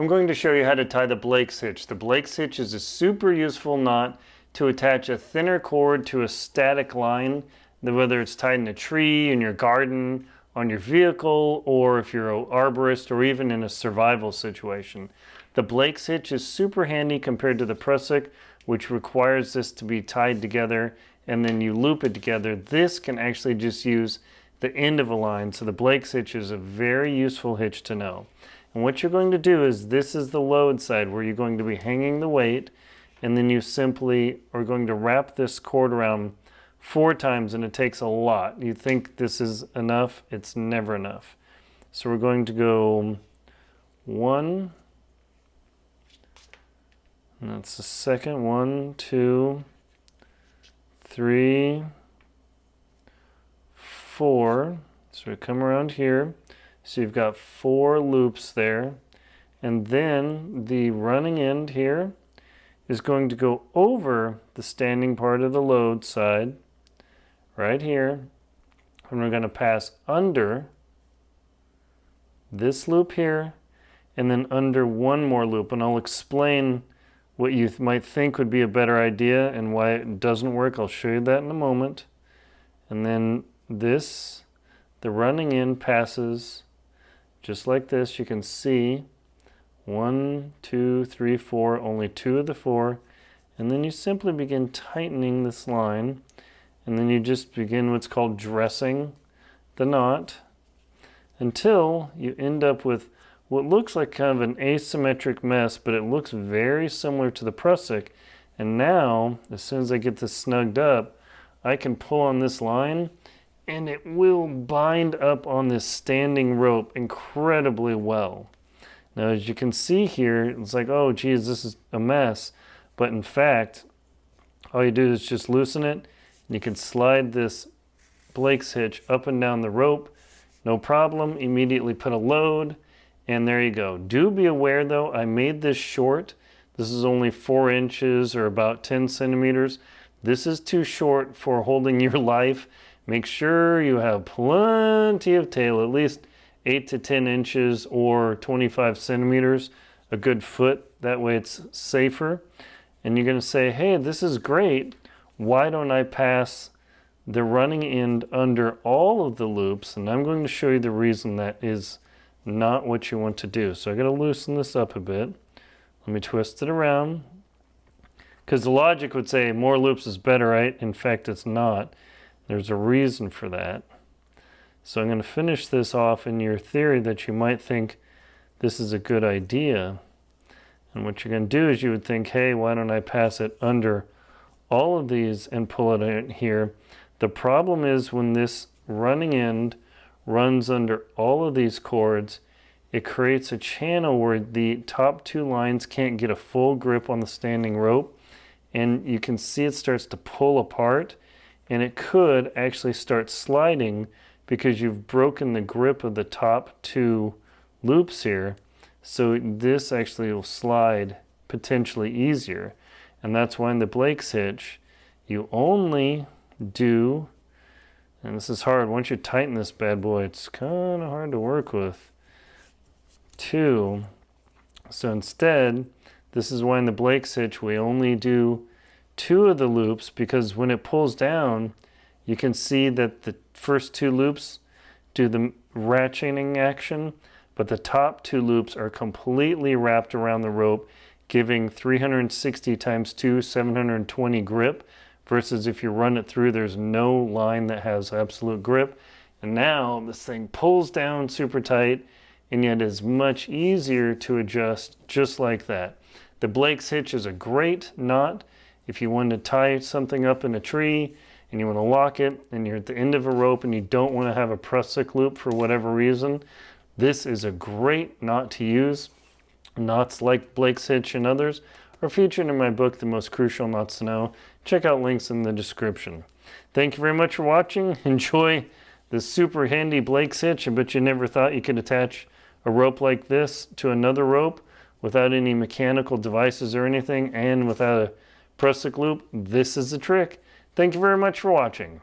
I'm going to show you how to tie the Blake's hitch. The Blake's hitch is a super useful knot to attach a thinner cord to a static line, whether it's tied in a tree, in your garden, on your vehicle, or if you're an arborist, or even in a survival situation. The Blake's hitch is super handy compared to the prusik, which requires this to be tied together and then you loop it together. This can actually just use the end of a line, so the Blake's hitch is a very useful hitch to know. And what you're going to do is, this is the load side where you're going to be hanging the weight, and then you simply are going to wrap this cord around 4 times, and it takes a lot. You think this is enough, it's never enough. So we're going to go 1, and that's the second, 1, 2, 3, 4. So we come around here. So you've got 4 loops there. And then the running end here is going to go over the standing part of the load side right here. And we're going to pass under this loop here and then under one more loop. And I'll explain what you might think would be a better idea and why it doesn't work. I'll show you that in a moment. And then this, the running end passes just like this. You can see 1, 2, 3, 4, only 2 of the 4. And then you simply begin tightening this line. And then you just begin what's called dressing the knot until you end up with what looks like kind of an asymmetric mess, but it looks very similar to the prusik. And now, as soon as I get this snugged up, I can pull on this line and it will bind up on this standing rope incredibly well. Now, as you can see here, it's like, oh geez, this is a mess. But in fact, all you do is just loosen it, and you can slide this Blake's hitch up and down the rope, no problem. Immediately put a load, and there you go. Do be aware though, I made this short. This is only 4 inches or about 10 centimeters. This is too short for holding your life. Make sure you have plenty of tail, at least 8 to 10 inches or 25 centimeters, a good foot. That way it's safer. And you're going to say, hey, this is great. Why don't I pass the running end under all of the loops? And I'm going to show you the reason that is not what you want to do. So I got to loosen this up a bit. Let me twist it around. Because the logic would say more loops is better, right? In fact, it's not. There's a reason for that. So I'm going to finish this off in your theory that you might think this is a good idea. And what you're going to do is you would think, hey, why don't I pass it under all of these and pull it in here? The problem is when this running end runs under all of these cords, it creates a channel where the top 2 lines can't get a full grip on the standing rope, and you can see it starts to pull apart, and it could actually start sliding because you've broken the grip of the top 2 loops here. So this actually will slide potentially easier, and that's why in the Blake's hitch you only do, and this is hard, once you tighten this bad boy, it's kind of hard to work with, 2. So instead, this is why in the Blake's hitch we only do 2 of the loops, because when it pulls down, you can see that the first 2 loops do the ratcheting action, but the top 2 loops are completely wrapped around the rope, giving 360 times 2, 720 grip. Versus if you run it through, there's no line that has absolute grip. And now this thing pulls down super tight, and yet is much easier to adjust just like that. The Blake's hitch is a great knot if you want to tie something up in a tree and you want to lock it and you're at the end of a rope and you don't want to have a prusik loop for whatever reason. This is a great knot to use. Knots like Blake's hitch and others are featured in my book, The Most Crucial Knots to Know. Check out links in the description. Thank you very much for watching. Enjoy this super handy Blake's hitch. I bet you never thought you could attach a rope like this to another rope without any mechanical devices or anything, and without a prusik loop. This is the trick. Thank you very much for watching.